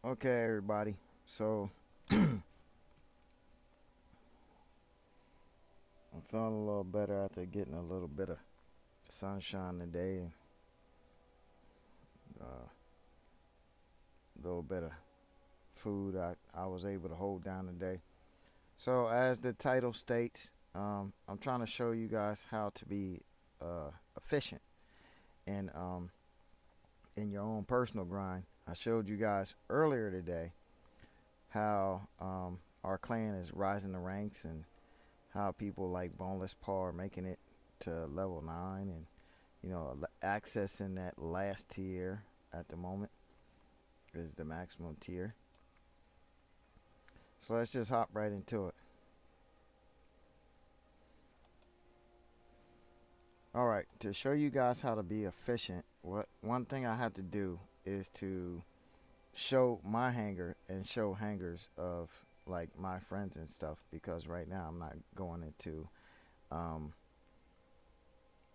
Okay, everybody. So I'm feeling a little better after getting a little bit of sunshine today and a little bit of food I was able to hold down today. So as the title states, I'm trying to show you guys how to be efficient in in your own personal grind. I showed you guys earlier today how our clan is rising the ranks and how people like Boneless Paul are making it to level 9 and accessing that last tier at the moment is the maximum tier. So let's just hop right into it. All right, to show you guys how to be efficient, what one thing I have to do is to show my hanger and show hangers of like my friends and stuff, because right now I'm not going into um,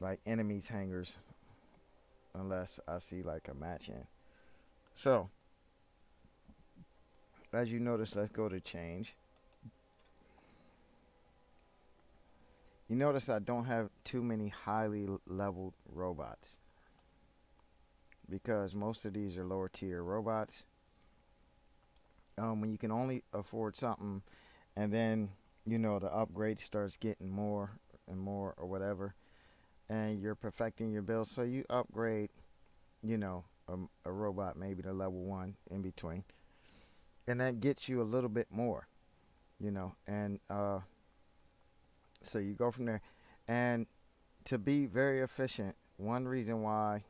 like enemies hangers unless I see like a match in. So as you notice, let's go to change. You notice I don't have too many highly leveled robots because most of these are lower tier robots. When you can only afford something, and then the upgrade starts getting more and more or whatever, and you're perfecting your build, so you upgrade, you know, a robot maybe to level 1 in between, and that gets you a little bit more, and so you go from there. And to be very efficient, one reason why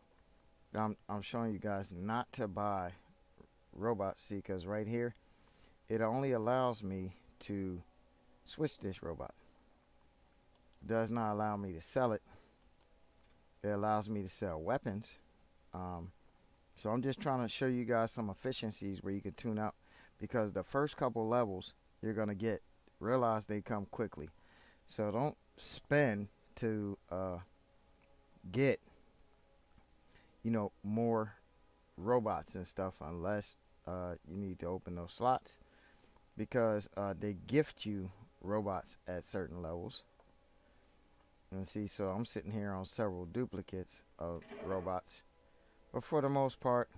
I'm showing you guys not to buy robots, see, because right here it only allows me to switch this robot. Does not allow me to sell it. It allows me to sell weapons. Um, so I'm just trying to show you guys some efficiencies where you can tune out, because the first couple levels you're gonna get, realize they come quickly. So don't spend to get more robots and stuff unless you need to open those slots, because they gift you robots at certain levels. And see, so I'm sitting here on several duplicates of robots, but for the most part,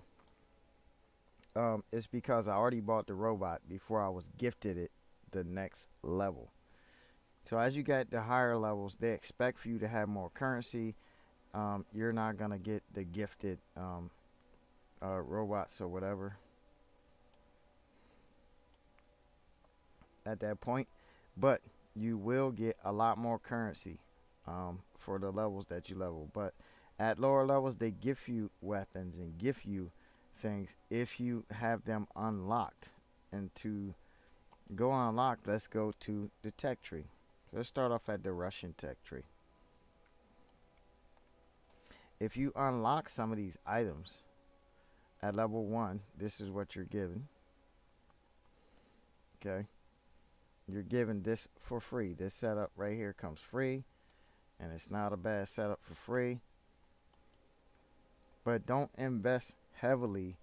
it's because I already bought the robot before I was gifted it the next level. So as you get the higher levels, they expect for you to have more currency. You're not gonna get the gifted robots or whatever at that point, but you will get a lot more currency for the levels that you level. But at lower levels, they give you weapons and give you things if you have them unlocked. And to go unlocked, let's go to the tech tree. So let's start off at the Russian tech tree. If you unlock some of these items at level 1, this is what you're given. Okay, you're given this for free. This setup right here comes free, and it's not a bad setup for free. But don't invest heavily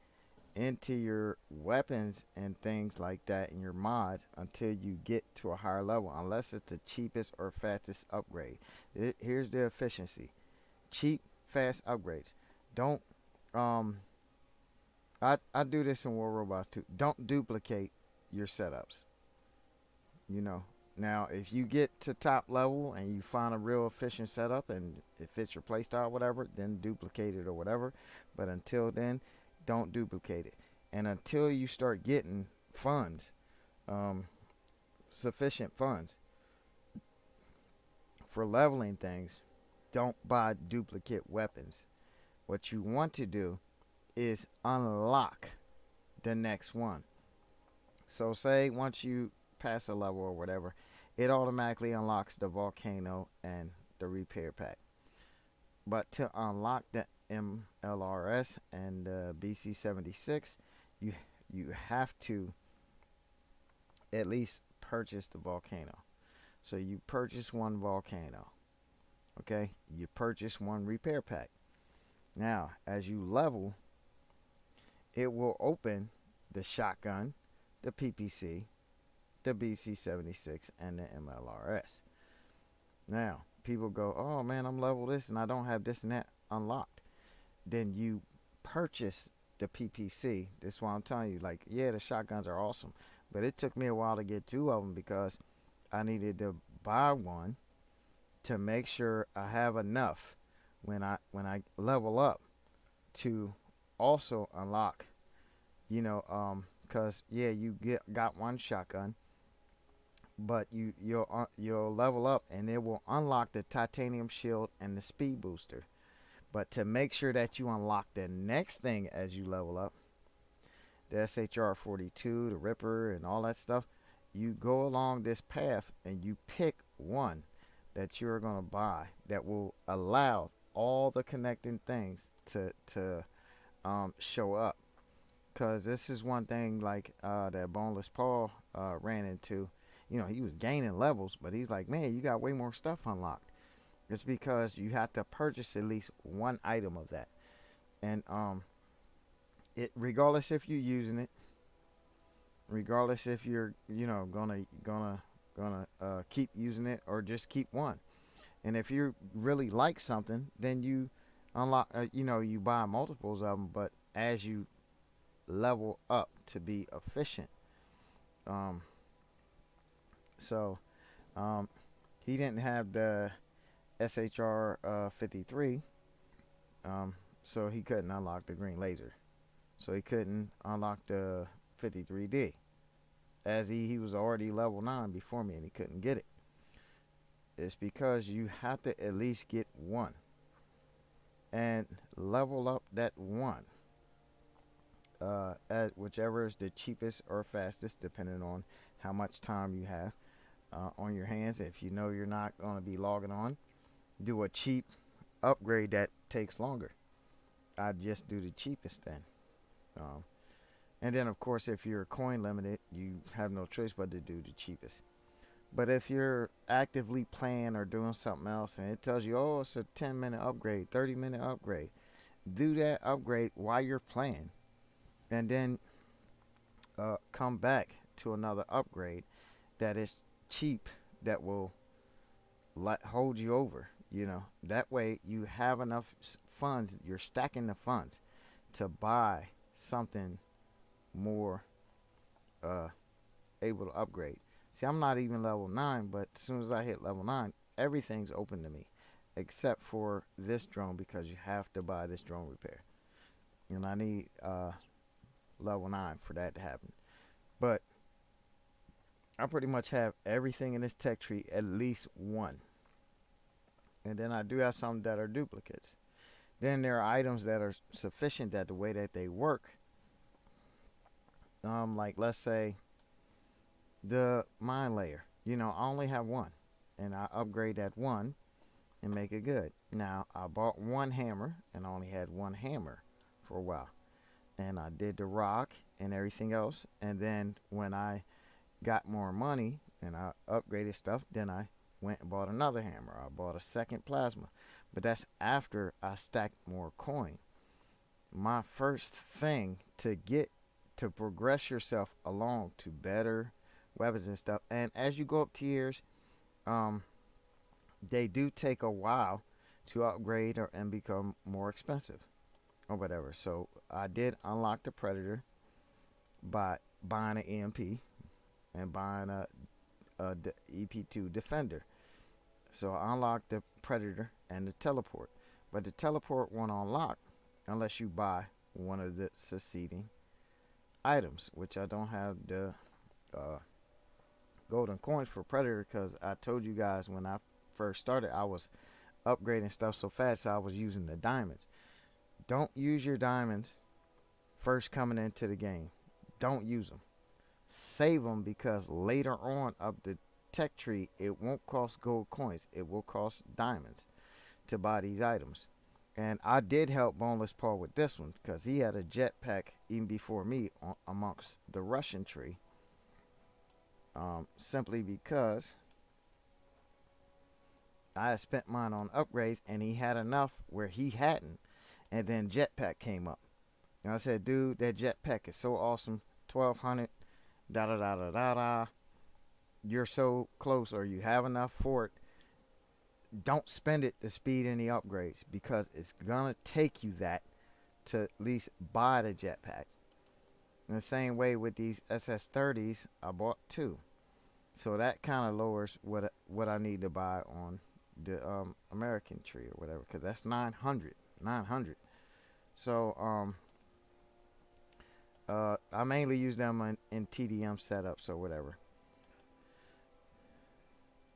into your weapons and things like that in your mods until you get to a higher level, unless it's the cheapest or fastest upgrade. Here's the efficiency: cheap, fast upgrades. Don't I do this in WoR Robots too. Don't duplicate your setups. You know. Now, if you get to top level and you find a real efficient setup and it fits your playstyle, whatever, then duplicate it or whatever. But until then, don't duplicate it. And until you start getting funds, um, sufficient funds for leveling things, don't buy duplicate weapons. What you want to do is unlock the next one. So say once you pass a level or whatever, it automatically unlocks the volcano and the repair pack. But to unlock the MLRS and the BC76, you you have to at least purchase the volcano. So you purchase one volcano. Okay, you purchase one repair pack. Now, as you level, it will open the shotgun, the PPC, the BC-76, and the MLRS. Now, people go, oh man, I'm level this and I don't have this and that unlocked. Then you purchase the PPC. This is why I'm telling you, like, yeah, the shotguns are awesome, but it took me a while to get two of them because I needed to buy one to make sure I have enough when I level up to also unlock, because yeah, you got one shotgun, but you'll level up and it will unlock the titanium shield and the speed booster. But to make sure that you unlock the next thing as you level up, the SHR 42, the Ripper, and all that stuff, you go along this path and you pick one that you're going to buy that will allow all the connecting things to show up. Because this is one thing like that Boneless Paul ran into. He was gaining levels, but he's like, man, you got way more stuff unlocked. It's because you have to purchase at least one item of that. And it, regardless if you're using it, regardless if you're gonna keep using it or just keep one. And if you really like something, then you unlock, you buy multiples of them. But as you level up to be efficient, so he didn't have the SHR 53, so he couldn't unlock the green laser. So he couldn't unlock the 53D, as he was already level 9 before me and he couldn't get it. It's because you have to at least get one and level up that one at whichever is the cheapest or fastest, depending on how much time you have on your hands. If you know you're not going to be logging on, do a cheap upgrade that takes longer. I'd just do the cheapest then. And then, of course, if you're coin limited, you have no choice but to do the cheapest. But if you're actively playing or doing something else and it tells you, oh, it's a 10-minute upgrade, 30-minute upgrade, do that upgrade while you're playing. And then come back to another upgrade that is cheap, that will hold you over. That way you have enough funds, you're stacking the funds to buy something more able to upgrade. See, I'm not even level 9, but as soon as I hit level 9, everything's open to me except for this drone, because you have to buy this drone repair. And I need level 9 for that to happen. But I pretty much have everything in this tech tree at least one. And then I do have some that are duplicates. Then there are items that are sufficient that the way that they work, like let's say the mine layer, I only have one and I upgrade that one and make it good. Now I bought one hammer and I only had one hammer for a while, and I did the rock and everything else, and then when I got more money and I upgraded stuff, then I went and bought another hammer. I bought a second plasma, but that's after I stacked more coin. My first thing to progress yourself along to better weapons and stuff, and as you go up tiers, they do take a while to upgrade and become more expensive or whatever. So I did unlock the Predator by buying an EMP and buying a EP2 Defender. So I unlocked the Predator and the Teleport, but the Teleport won't unlock unless you buy one of the succeeding items, which I don't have the golden coins for Predator, because I told you guys when I first started I was upgrading stuff so fast that I was using the diamonds. Don't use your diamonds first coming into the game. Don't use them. Save them, because later on up the tech tree it won't cost gold coins, it will cost diamonds to buy these items. And I did help Boneless Paul with this one because he had a jetpack even before me amongst the Russian tree, simply because I had spent mine on upgrades and he had enough where he hadn't, and then jetpack came up and I said, dude, that jetpack is so awesome, 1200, da da da da da da. You're so close, or you have enough for it. Don't spend it to speed any upgrades, because it's gonna take you that to at least buy the jetpack. In the same way with these SS30s, I bought two, so that kind of lowers what I need to buy on the American tree or whatever, because that's 900, 900. So I mainly use them in TDM setups or whatever.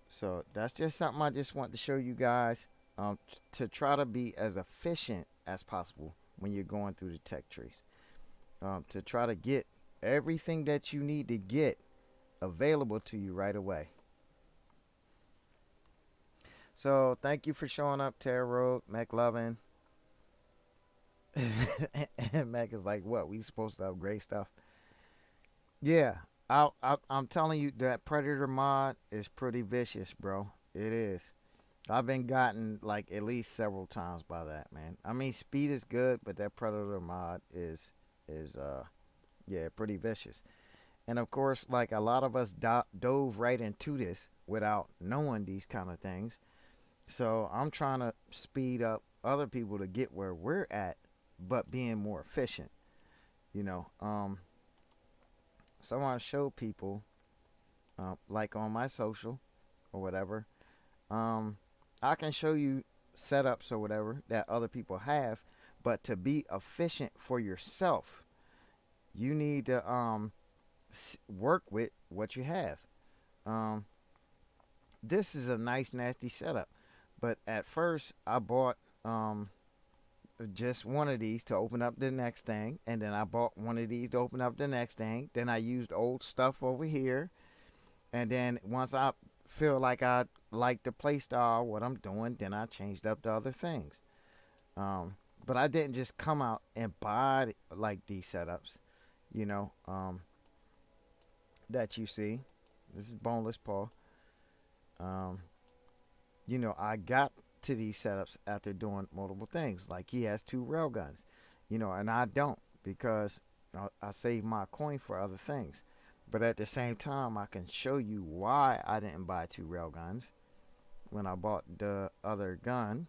So that's just something I just want to show you guys, to try to be as efficient as possible when you're going through the tech trees, to try to get everything that you need to get available to you right away. So thank you for showing up, Terra Road, McLovin. And Mac is like, what? We supposed to upgrade stuff? Yeah, I'm telling you, that Predator mod is pretty vicious, bro. It is. I've been gotten like at least several times by that, man. I mean, speed is good, but that Predator mod is yeah, pretty vicious. And of course, like a lot of us dove right into this without knowing these kind of things. So I'm trying to speed up other people to get where we're at, but being more efficient. You know, so I want to show people, like on my social or whatever, I can show you setups or whatever that other people have, but to be efficient for yourself, you need to work with what you have. Um, this is a nice, nasty setup, but at first I bought just one of these to open up the next thing, and then I bought one of these to open up the next thing. Then I used old stuff over here, and then once I feel like I like the play style, what I'm doing, then I changed up the other things. But I didn't just come out and buy like these setups, you know, that you see. This is Boneless Paul. Um, you know, I got to these setups after doing multiple things. Like he has two railguns, you know, and I don't, because I save my coin for other things. But at the same time, I can show you why I didn't buy two railguns when I bought the other gun.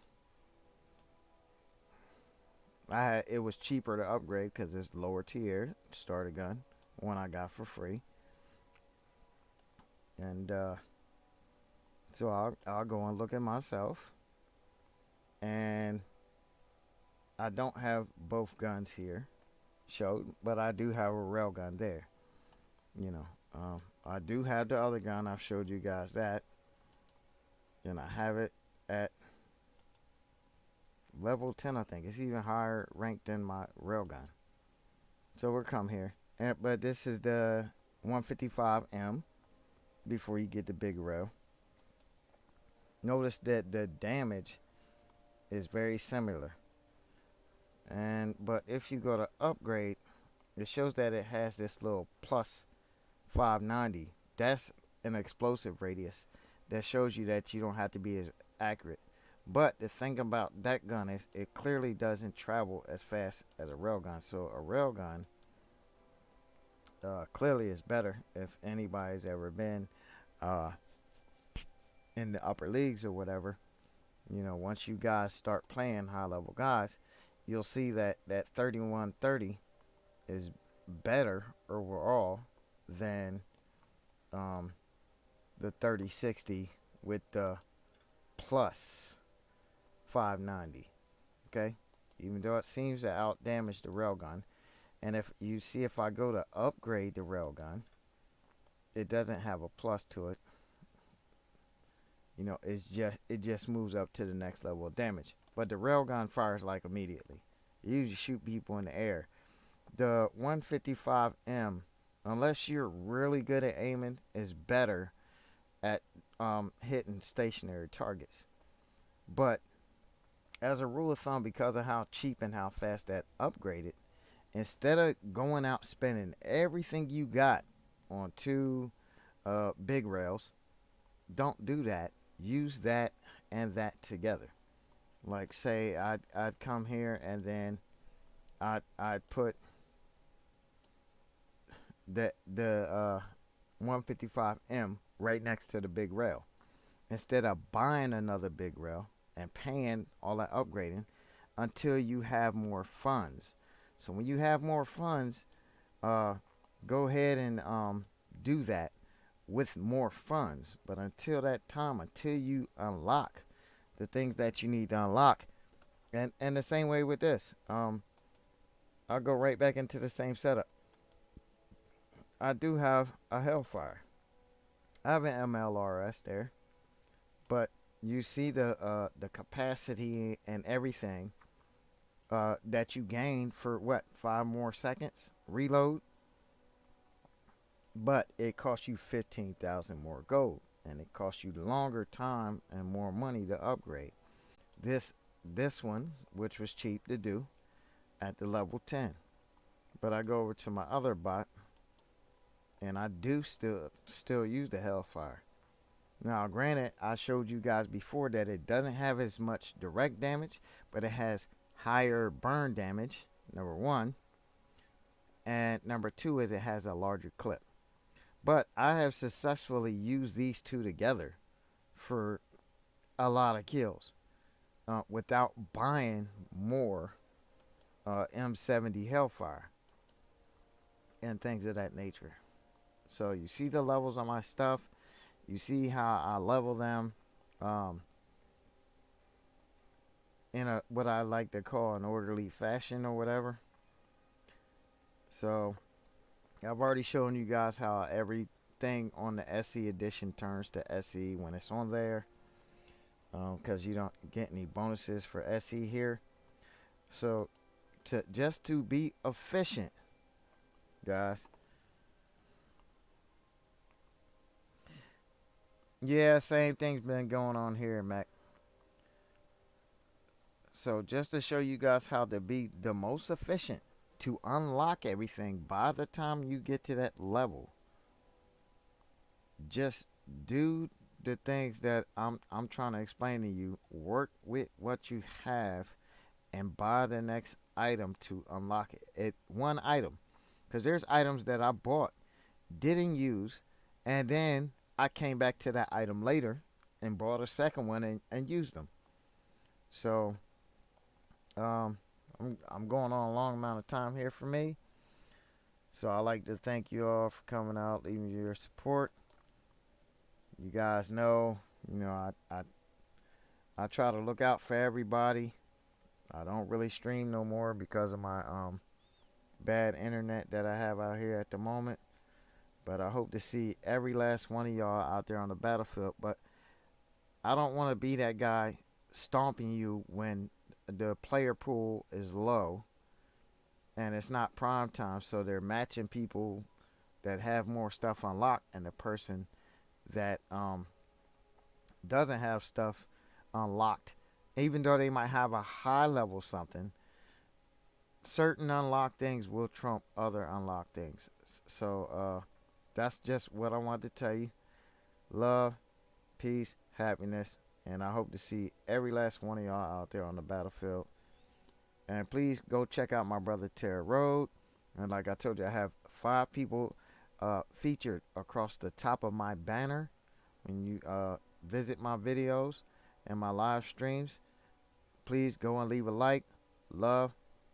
It was cheaper to upgrade because it's lower tier starter gun, one I got for free. And so I'll go and look at myself, and I don't have both guns here showed, but I do have a railgun there. You know, I do have the other gun. I've showed you guys that, and I have it at level 10. I think it's even higher ranked than my railgun. So we'll come here, but this is the 155M before you get the big rail. Notice that the damage is very similar, but if you go to upgrade, it shows that it has this little plus 590. That's an explosive radius that shows you that you don't have to be as accurate. But the thing about that gun is it clearly doesn't travel as fast as a railgun. So a railgun clearly is better. If anybody's ever been in the upper leagues or whatever, you know, once you guys start playing high level guys, you'll see that 3130 is better overall than the 3060 with the plus 590. Okay, even though it seems to out damage the railgun. And if you see, if I go to upgrade the railgun, it doesn't have a plus to it. You know, it just moves up to the next level of damage. But the railgun fires like immediately. You usually shoot people in the air. The 155M, unless you're really good at aiming, is better at hitting stationary targets. But as a rule of thumb, because of how cheap and how fast that upgraded, instead of going out spending everything you got on two big rails, don't do that. Use that and that together. Like say I'd come here and then I'd put the 155M right next to the big rail. Instead of buying another big rail and paying all that upgrading until you have more funds. So when you have more funds, uh, go ahead and do that with more funds. But until that time, until you unlock the things that you need to unlock, and the same way with this, I'll go right back into the same setup. I do have a Hellfire. I have an MLRS there, but you see the capacity and everything that you gain for what, 5 more seconds reload, but it costs you 15,000 more gold, and it costs you longer time and more money to upgrade. This one, which was cheap to do at the level 10, but I go over to my other bot, and I do still use the Hellfire. Now, granted, I showed you guys before that it doesn't have as much direct damage, but it has higher burn damage, number one. And number two is it has a larger clip. But I have successfully used these two together for a lot of kills without buying more M70 Hellfire and things of that nature. So you see the levels on my stuff. You see how I level them in a what I like to call an orderly fashion or whatever. So I've already shown you guys how everything on the SE edition turns to SE when it's on there, because you don't get any bonuses for SE here. So just to be efficient, guys. Yeah, same thing's been going on here, Mac. So just to show you guys how to be the most efficient to unlock everything by the time you get to that level, just do the things that I'm trying to explain to you. Work with what you have and buy the next item to unlock it. One item, because there's items that I bought, didn't use, and then I came back to that item later and bought a second one and used them. So I'm going on a long amount of time here for me. So I like to thank you all for coming out, leaving your support. You guys know, I try to look out for everybody. I don't really stream no more because of my bad internet that I have out here at the moment. But I hope to see every last one of y'all out there on the battlefield. But I don't want to be that guy stomping you when the player pool is low and it's not prime time. So they're matching people that have more stuff unlocked, and the person that doesn't have stuff unlocked, even though they might have a high level something, certain unlocked things will trump other unlocked things. So that's just what I wanted to tell you. Love, peace, happiness, and I hope to see every last one of y'all out there on the battlefield. And please go check out my brother Terra Road. And like I told you, I have 5 people featured across the top of my banner when you visit my videos and my live streams. Please go and leave a like. Love,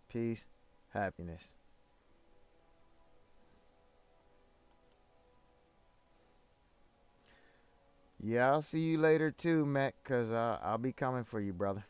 peace, happiness. Yeah, I'll see you later too, Mac, because I'll be coming for you, brother.